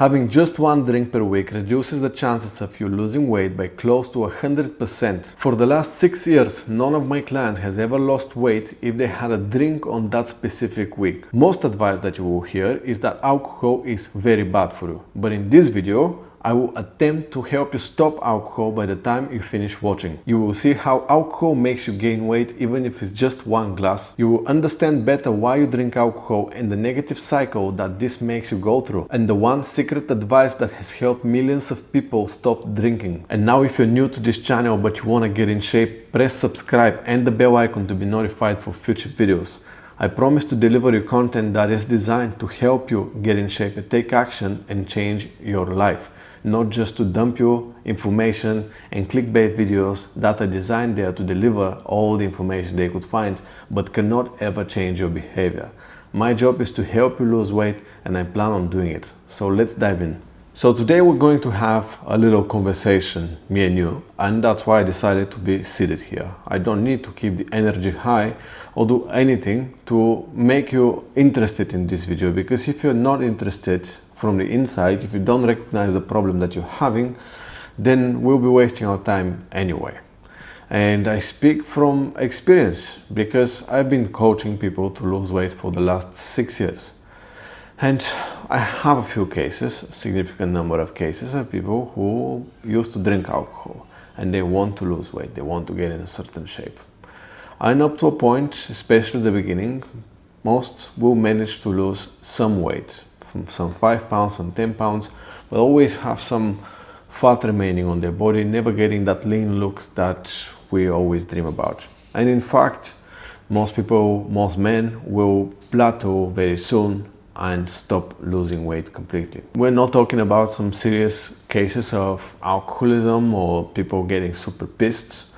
Having just one drink per week reduces the chances of you losing weight by close to 100%. For the last 6 years, none of my clients has ever lost weight if they had a drink on that specific week. Most advice that you will hear is that alcohol is very bad for you. But in this video, I will attempt to help you stop alcohol by the time you finish watching. You will see how alcohol makes you gain weight even if it's just one glass. You will understand better why you drink alcohol and the negative cycle that this makes you go through. And the one secret advice that has helped millions of people stop drinking. And now if you're new to this channel but you want to get in shape, press subscribe and the bell icon to be notified for future videos. I promise to deliver you content that is designed to help you get in shape and take action and change your life. Not just to dump you information and clickbait videos that are designed there to deliver all the information they could find, but cannot ever change your behavior. My job is to help you lose weight, and I plan on doing it. So let's dive in. So today we're going to have a little conversation, me and you, and that's why I decided to be seated here. I don't need to keep the energy high or do anything to make you interested in this video, because if you're not interested from the inside, if you don't recognize the problem that you're having, then we'll be wasting our time anyway. And I speak from experience because I've been coaching people to lose weight for the last 6 years. And I have a few cases, a significant number of cases of people who used to drink alcohol and they want to lose weight, they want to get in a certain shape. And up to a point, especially at the beginning, most will manage to lose some weight, from some 5 pounds, some 10 pounds, but always have some fat remaining on their body, never getting that lean look that we always dream about. And in fact, most people, most men will plateau very soon and stop losing weight completely. We're not talking about some serious cases of alcoholism or people getting super pissed.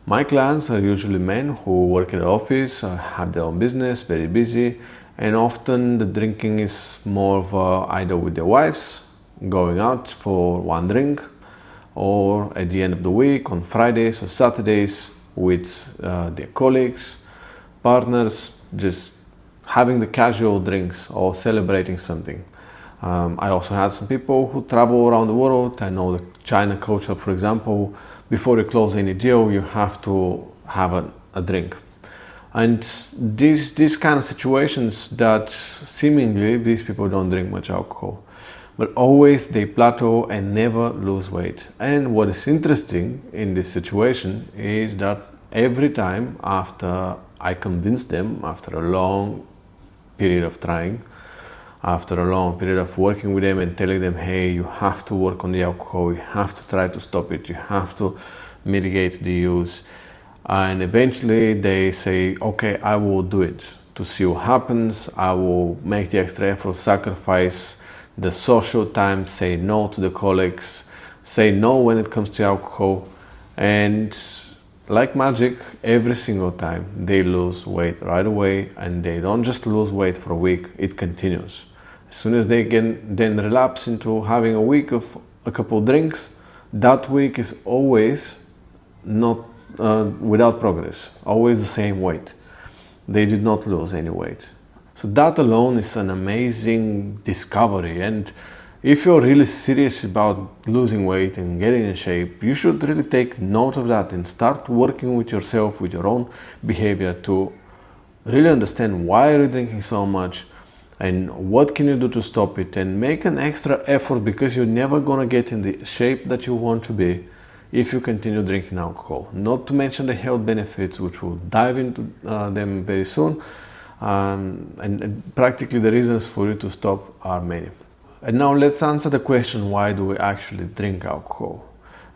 My clients are usually men who work at an office, have their own business, very busy, and often the drinking is more of either with their wives, going out for one drink, or at the end of the week on Fridays or Saturdays with their colleagues, partners, just having the casual drinks or celebrating something. I also had some people who travel around the world. I know the China culture, for example, before you close any deal, you have to have a drink. And these kind of situations that seemingly these people don't drink much alcohol, but always they plateau and never lose weight. And what is interesting in this situation is that every time after I convince them, after a long period of trying, after a long period of working with them and telling them, hey, you have to work on the alcohol, you have to try to stop it, you have to mitigate the use. And eventually they say, okay, I will do it to see what happens. I will make the extra effort, sacrifice the social time, say no to the colleagues, say no when it comes to alcohol. And like magic, every single time they lose weight right away, and they don't just lose weight for a week, it continues. As soon as they can then relapse into having a week of a couple of drinks, that week is always not without progress, always the same weight. They did not lose any weight. So that alone is an amazing discovery. And if you're really serious about losing weight and getting in shape, you should really take note of that and start working with yourself, with your own behavior, to really understand why you're drinking so much and what can you do to stop it, and make an extra effort, because you're never gonna get in the shape that you want to be if you continue drinking alcohol. Not to mention the health benefits, which we'll dive into them very soon. And practically the reasons for you to stop are many. And now let's answer the question, why do we actually drink alcohol?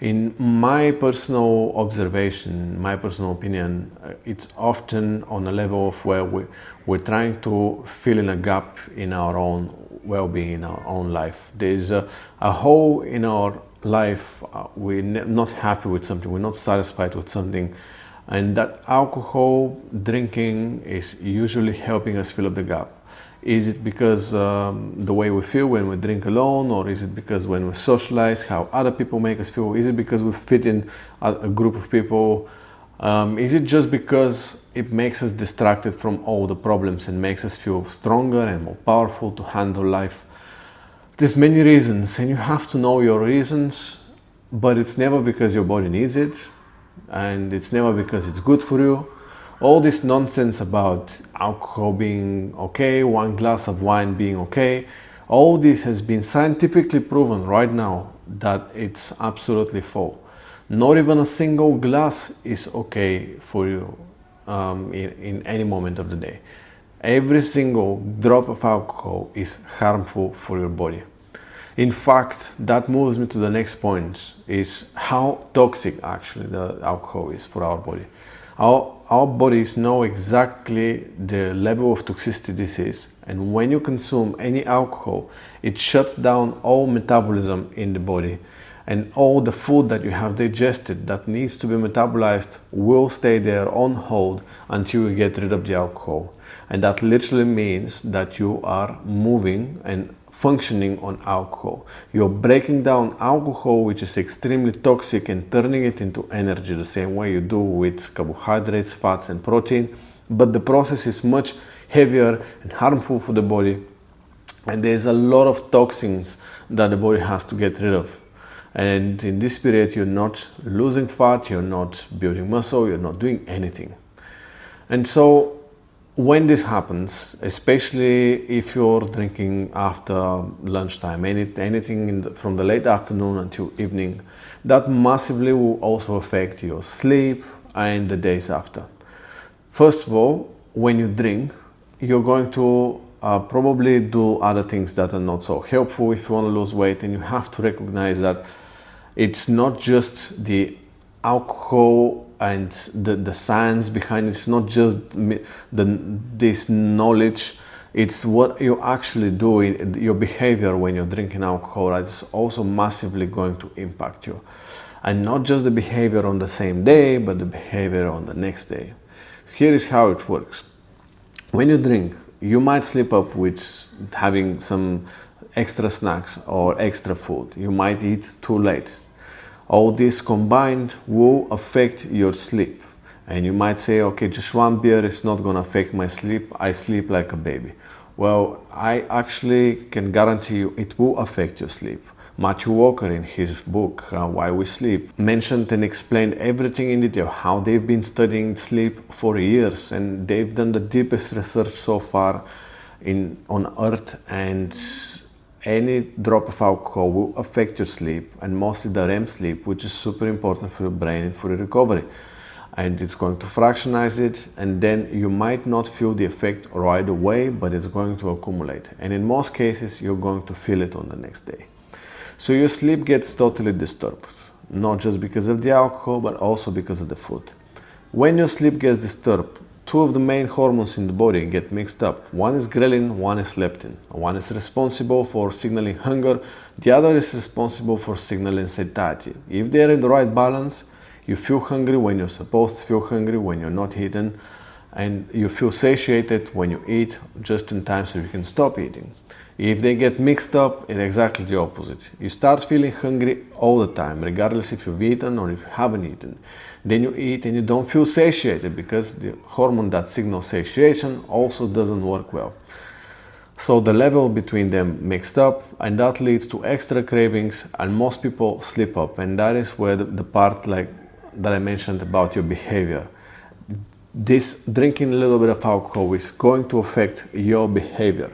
In my personal observation, my personal opinion, it's often on a level of where we're trying to fill in a gap in our own well-being, in our own life. There's a hole in our life, we're not happy with something, we're not satisfied with something, and that alcohol drinking is usually helping us fill up the gap. Is it because the way we feel when we drink alone, or is it because when we socialize, how other people make us feel? Is it because we fit in a group of people? Is it just because it makes us distracted from all the problems and makes us feel stronger and more powerful to handle life? There's many reasons, and you have to know your reasons, but it's never because your body needs it, and it's never because it's good for you. All this nonsense about alcohol being okay, one glass of wine being okay, all this has been scientifically proven right now that it's absolutely false. Not even a single glass is okay for you in any moment of the day. Every single drop of alcohol is harmful for your body. In fact, that moves me to the next point, is how toxic actually the alcohol is for our body. Our bodies know exactly the level of toxicity this is, and when you consume any alcohol, it shuts down all metabolism in the body, and all the food that you have digested that needs to be metabolized will stay there on hold until you get rid of the alcohol. And that literally means that you are moving and functioning on alcohol. You're breaking down alcohol, which is extremely toxic, and turning it into energy the same way you do with carbohydrates, fats, and protein. But the process is much heavier and harmful for the body. And there's a lot of toxins that the body has to get rid of. And in this period, you're not losing fat, you're not building muscle, you're not doing anything. And so when this happens, especially if you're drinking after lunchtime, anything from the late afternoon until evening, that massively will also affect your sleep and the days after. First of all, when you drink, you're going to probably do other things that are not so helpful if you want to lose weight, and you have to recognize that it's not just the alcohol and the science behind it. It's not just this knowledge, it's what you actually do in your behavior when you're drinking alcohol. It's also massively going to impact you, and not just the behavior on the same day, but the behavior on the next day. Here is how it works. When you drink, you might slip up with having some extra snacks or extra food. You might eat too late. All this combined will affect your sleep. And you might say, okay, just one beer is not going to affect my sleep. I sleep like a baby. Well, I actually can guarantee you it will affect your sleep. Matthew Walker, in his book, Why We Sleep, mentioned and explained everything in detail, how they've been studying sleep for years, and they've done the deepest research so far on Earth, and any drop of alcohol will affect your sleep, and mostly the REM sleep, which is super important for your brain and for your recovery. And it's going to fractionize it, and then you might not feel the effect right away, but it's going to accumulate. And in most cases, you're going to feel it on the next day. So your sleep gets totally disturbed, not just because of the alcohol, but also because of the food. When your sleep gets disturbed, two of the main hormones in the body get mixed up. One is ghrelin, one is leptin. One is responsible for signaling hunger, the other is responsible for signaling satiety. If they're in the right balance, you feel hungry when you're supposed to feel hungry, when you're not eating, and you feel satiated when you eat just in time so you can stop eating. If they get mixed up, it's exactly the opposite. You start feeling hungry all the time, regardless if you've eaten or if you haven't eaten. Then you eat and you don't feel satiated because the hormone that signals satiation also doesn't work well. So the level between them mixed up, and that leads to extra cravings, and most people slip up. And that is where the part like that I mentioned about your behavior. This drinking a little bit of alcohol is going to affect your behavior.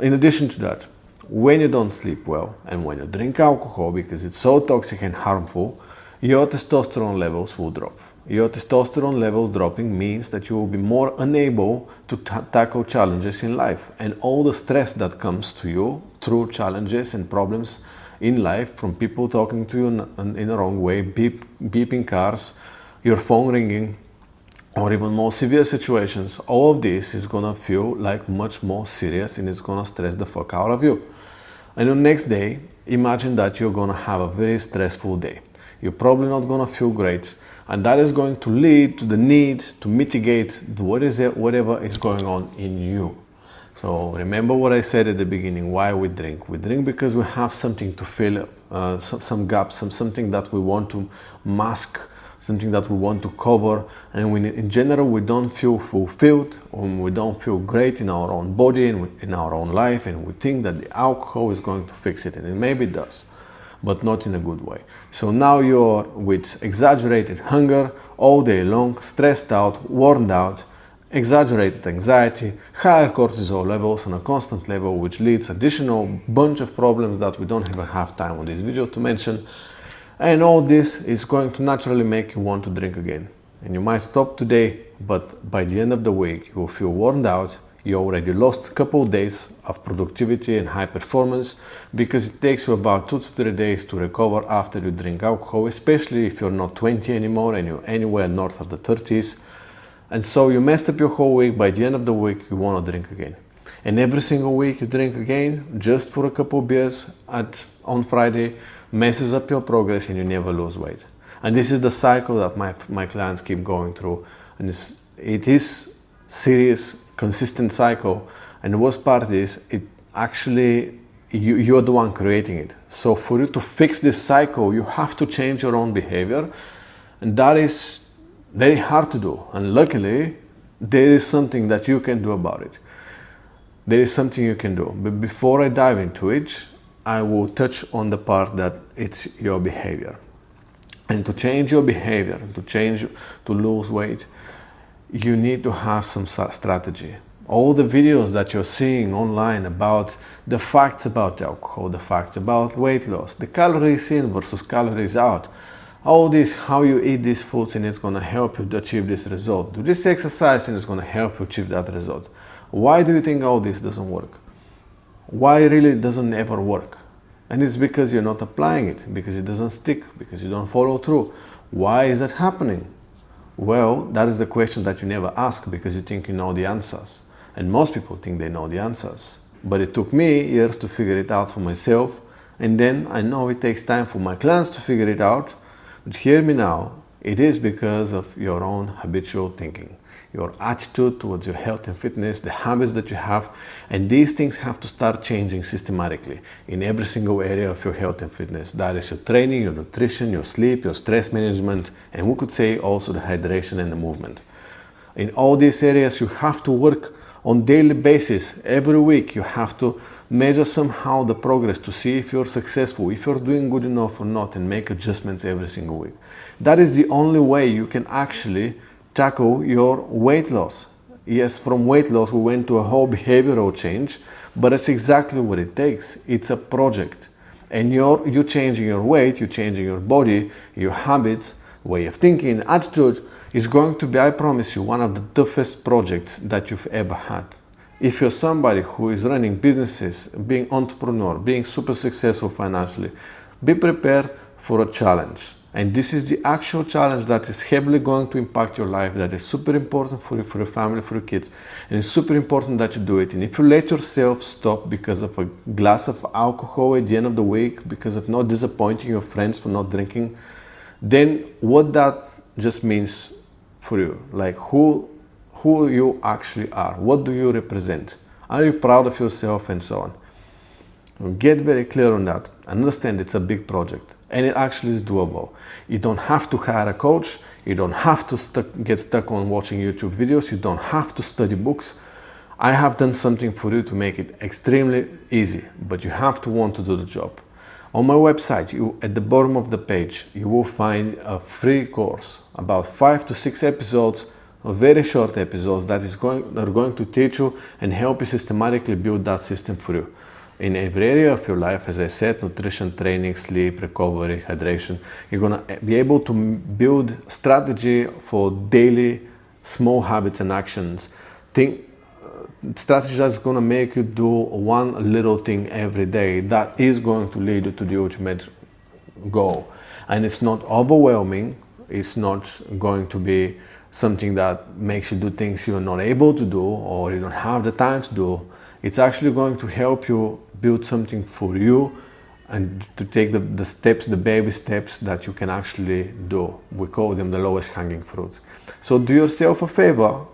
In addition to that, when you don't sleep well and when you drink alcohol because it's so toxic and harmful, your testosterone levels will drop. Your testosterone levels dropping means that you will be more unable to tackle challenges in life, and all the stress that comes to you through challenges and problems in life, from people talking to you in the wrong way, beeping cars, your phone ringing, or even more severe situations, all of this is gonna feel like much more serious, and it's gonna stress the fuck out of you. And the next day, imagine that you're gonna have a very stressful day. You're probably not gonna feel great, and that is going to lead to the need to mitigate whatever is going on in you. So remember what I said at the beginning, why we drink. We drink because we have something to fill, some gaps, something that we want to mask something that we want to cover, and when in general we don't feel fulfilled, or we don't feel great in our own body and in our own life, and we think that the alcohol is going to fix it, and it maybe does, but not in a good way. So now you're with exaggerated hunger all day long, stressed out, worn out, exaggerated anxiety, higher cortisol levels on a constant level, which leads additional bunch of problems that we don't even have time on this video to mention. And all this is going to naturally make you want to drink again. And you might stop today, but by the end of the week, you will feel worn out. You already lost a couple of days of productivity and high performance, because it takes you about 2 to 3 days to recover after you drink alcohol, especially if you're not 20 anymore and you're anywhere north of the 30s. And so you messed up your whole week. By the end of the week, you want to drink again. And every single week you drink again, just for a couple of beers on Friday, messes up your progress and you never lose weight. And this is the cycle that my clients keep going through. And it is serious, consistent cycle. And the worst part is, it actually, you're the one creating it. So for you to fix this cycle, you have to change your own behavior. And that is very hard to do, and luckily there is something that you can do about it. There is something you can do. But before I dive into it, I will touch on the part that it's your behavior. And to change your behavior, to lose weight, you need to have some strategy. All the videos that you're seeing online about the facts about alcohol, the facts about weight loss, the calories in versus calories out, all this, how you eat these foods and it's going to help you to achieve this result. Do this exercise and it's going to help you achieve that result. Why do you think all this doesn't work? Why really it doesn't ever work? And it's because you're not applying it, because it doesn't stick, because you don't follow through. Why is that happening? Well, that is the question that you never ask, because you think you know the answers. And most people think they know the answers. But it took me years to figure it out for myself. And then I know it takes time for my clients to figure it out. But hear me now, it is because of your own habitual thinking, your attitude towards your health and fitness, the habits that you have, and these things have to start changing systematically in every single area of your health and fitness. That is your training, your nutrition, your sleep, your stress management, and we could say also the hydration and the movement. In all these areas, you have to work on daily basis. Every week, you have to measure somehow the progress to see if you're successful, if you're doing good enough or not, and make adjustments every single week. That is the only way you can actually tackle your weight loss. Yes, from weight loss we went to a whole behavioral change, but that's exactly what it takes. It's a project. And you're changing your weight, you're changing your body, your habits, way of thinking, attitude is going to be, I promise you, one of the toughest projects that you've ever had. If you're somebody who is running businesses, being entrepreneur, being super successful financially, be prepared for a challenge. And this is the actual challenge that is heavily going to impact your life, that is super important for you, for your family, for your kids. And it's super important that you do it. And if you let yourself stop because of a glass of alcohol at the end of the week, because of not disappointing your friends for not drinking, then what that just means for you, like who you actually are, what do you represent, are you proud of yourself, and so on. Get very clear on that. Understand it's a big project and it actually is doable. You don't have to hire a coach, you don't have to get stuck on watching YouTube videos, you don't have to study books. I have done something for you to make it extremely easy, but you have to want to do the job. On my website, at the bottom of the page, you will find a free course, about 5 to 6 episodes, very short episodes that are going to teach you and help you systematically build that system for you. In every area of your life, as I said, nutrition, training, sleep, recovery, hydration, you're going to be able to build strategy for daily small habits and actions. Strategy that's going to make you do one little thing every day that is going to lead you to the ultimate goal. And it's not overwhelming. It's not going to be something that makes you do things you're not able to do or you don't have the time to do. It's actually going to help you build something for you and to take the steps, the baby steps that you can actually do. We call them the lowest hanging fruits. So do yourself a favor.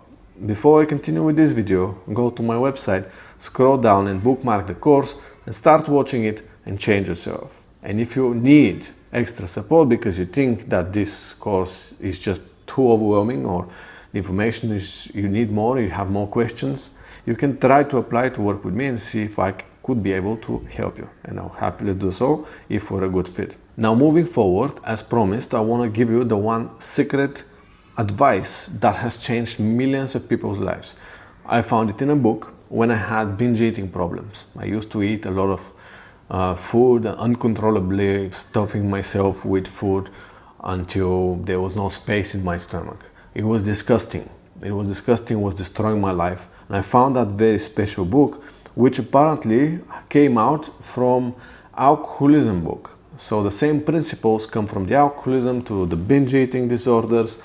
Before I continue with this video, go to my website, scroll down and bookmark the course and start watching it and change yourself. And if you need extra support because you think that this course is just too overwhelming, or the information is, you need more, you have more questions, you can try to apply to work with me and see if I could be able to help you. And I'll happily do so if we're a good fit. Now, moving forward, as promised, I want to give you the one secret advice that has changed millions of people's lives. I found it in a book when I had binge eating problems. I used to eat a lot of food uncontrollably, stuffing myself with food until there was no space in my stomach. It was disgusting. It was destroying my life. And I found that very special book, which apparently came out from alcoholism book. So the same principles come from the alcoholism to the binge eating disorders,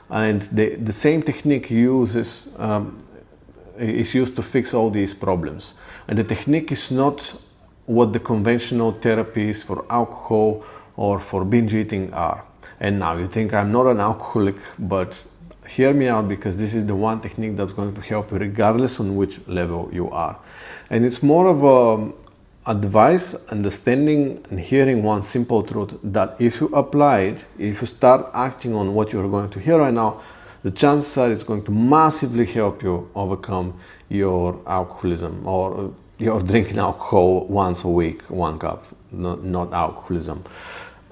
and the same technique is used to fix all these problems. And the technique is not what the conventional therapies for alcohol or for binge eating are. And now you think I'm not an alcoholic, but hear me out, because this is the one technique that's going to help you regardless on which level you are. And it's more of a advice, understanding and hearing one simple truth, that if you apply it, if you start acting on what you're going to hear right now, the chances are it's going to massively help you overcome your alcoholism, or you're drinking alcohol once a week, 1 cup, not alcoholism.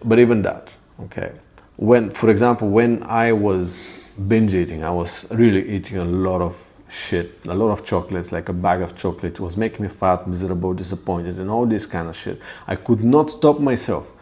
But even that, okay. For example, when I was binge eating, I was really eating a lot of shit, a lot of chocolates, like a bag of chocolate. It was making me fat, miserable, disappointed, and all this kind of shit. I could not stop myself.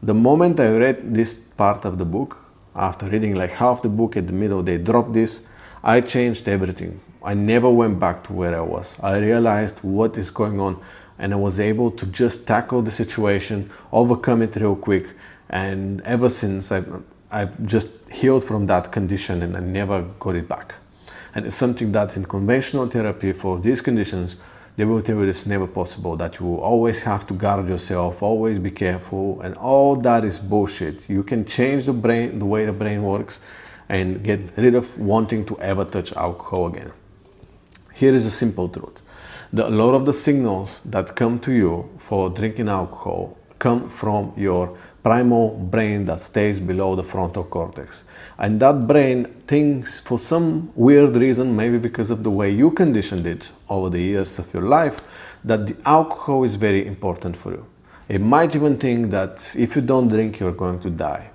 The moment I read this part of the book, after reading like half the book, at the middle they dropped this, I changed everything. I never went back to where I was. I realized what is going on, and I was able to just tackle the situation, overcome it real quick. And ever since, I just healed from that condition, and I never got it back. And it's something that in conventional therapy for these conditions, they will tell you it's never possible, that you always have to guard yourself, always be careful, and all that is bullshit. You can change the brain, the way the brain works, and get rid of wanting to ever touch alcohol again. Here is a simple truth. A lot of the signals that come to you for drinking alcohol come from your primal brain that stays below the frontal cortex. And that brain thinks, for some weird reason, maybe because of the way you conditioned it over the years of your life, that the alcohol is very important for you. It might even think that if you don't drink, you're going to die.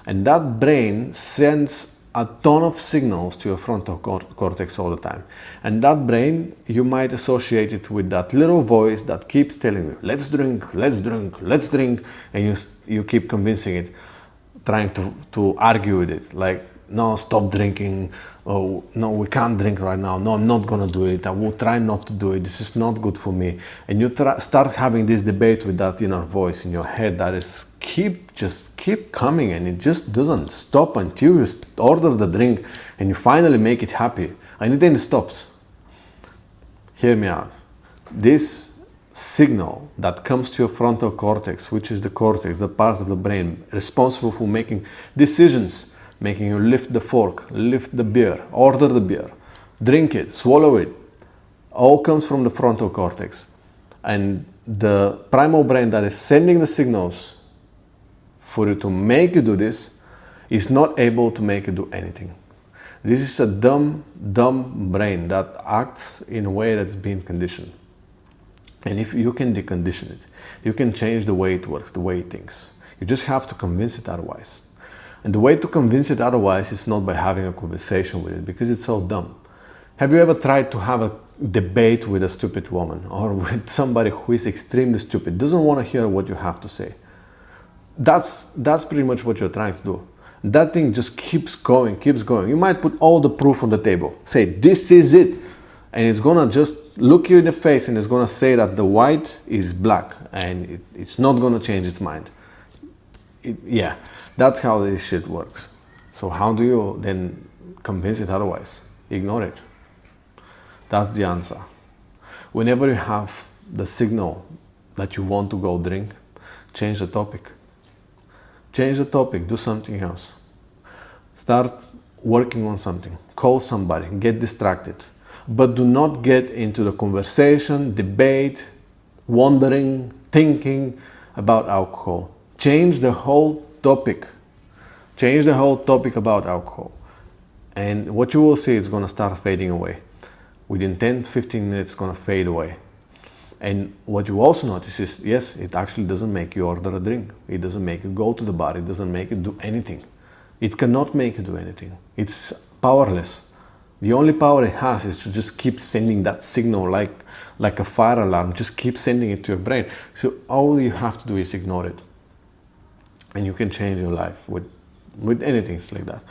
And that brain sends a ton of signals to your frontal cortex all the time. And that brain, you might associate it with that little voice that keeps telling you, let's drink, let's drink, let's drink. And you keep convincing it, trying to argue with it. Like, no, stop drinking. Oh, no, we can't drink right now. No, I'm not going to do it. I will try not to do it. This is not good for me. And you start having this debate with that inner voice in your head that is just keep coming, and it just doesn't stop until you order the drink and you finally make it happy, and then it stops. Hear me out. This signal that comes to your frontal cortex, which is the cortex, the part of the brain responsible for making decisions, making you lift the fork, lift the beer, order the beer, drink it, swallow it, all comes from the frontal cortex. And the primal brain that is sending the signals for you to make you do this is not able to make you do anything. This is a dumb brain that acts in a way that's been conditioned. And if you can decondition it, you can change the way it works, the way it thinks. You just have to convince it otherwise. And the way to convince it otherwise is not by having a conversation with it, because it's so dumb. Have you ever tried to have a debate with a stupid woman, or with somebody who is extremely stupid, doesn't want to hear what you have to say? That's pretty much what you're trying to do. That thing just keeps going. You might put all the proof on the table. Say, this is it. And it's gonna just look you in the face, and it's gonna say that the white is black, and it's not gonna change its mind. Yeah, that's how this shit works. So how do you then convince it otherwise? Ignore it. That's the answer. Whenever you have the signal that you want to go drink, change the topic. Change the topic, do something else. Start working on something. Call somebody, get distracted. But do not get into the conversation, debate, wondering, thinking about alcohol. Change the whole topic. Change the whole topic about alcohol. And what you will see is going to start fading away. Within 10-15 minutes, it's going to fade away. And what you also notice is, yes, it actually doesn't make you order a drink. It doesn't make you go to the bar. It doesn't make you do anything. It cannot make you do anything. It's powerless. The only power it has is to just keep sending that signal like a fire alarm. Just keep sending it to your brain. So all you have to do is ignore it. And you can change your life with anything like that.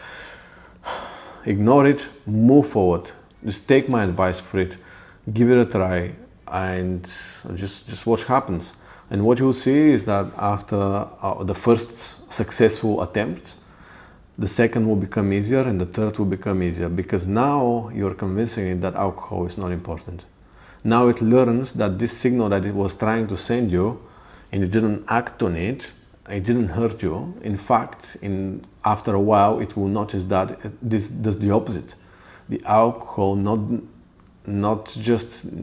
Ignore it, move forward. Just take my advice for it, give it a try, and just watch what happens. And what you will see is that after the first successful attempt, the second will become easier and the third will become easier, because now you're convincing it that alcohol is not important. Now it learns that this signal that it was trying to send you and you didn't act on it, it didn't hurt you. In fact, after a while, it will notice that this does the opposite. The alcohol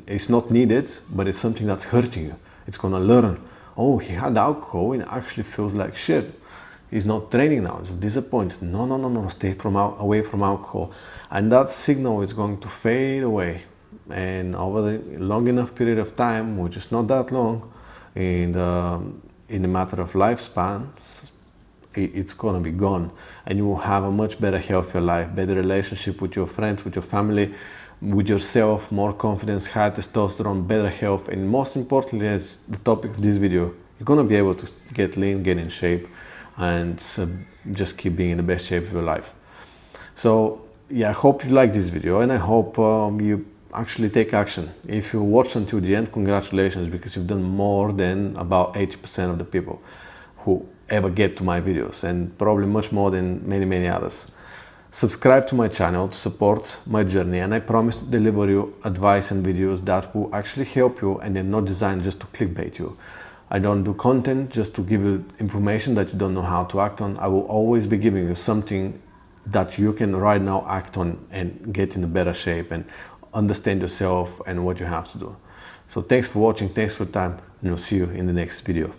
it's not needed, but it's something that's hurting you. It's gonna learn, oh, he had alcohol and it actually feels like shit. He's not training now, just disappointed. No, stay away from alcohol. And that signal is going to fade away. And over the long enough period of time, which is not that long, in a matter of lifespan, it's gonna be gone. And you will have a much better, healthier life, better relationship with your friends, with your family, with yourself, more confidence, higher testosterone, better health, and most importantly, as the topic of this video, you're gonna be able to get lean, get in shape, and just keep being in the best shape of your life. So yeah, I hope you like this video, and I hope you actually take action. If you watch until the end, congratulations, because you've done more than about 80% of the people who ever get to my videos, and probably much more than many others. Subscribe to my channel to support my journey, and I promise to deliver you advice and videos that will actually help you, and they're not designed just to clickbait you. I don't do content just to give you information that you don't know how to act on. I will always be giving you something that you can right now act on and get in a better shape and understand yourself and what you have to do. So thanks for watching, thanks for your time, and we'll see you in the next video.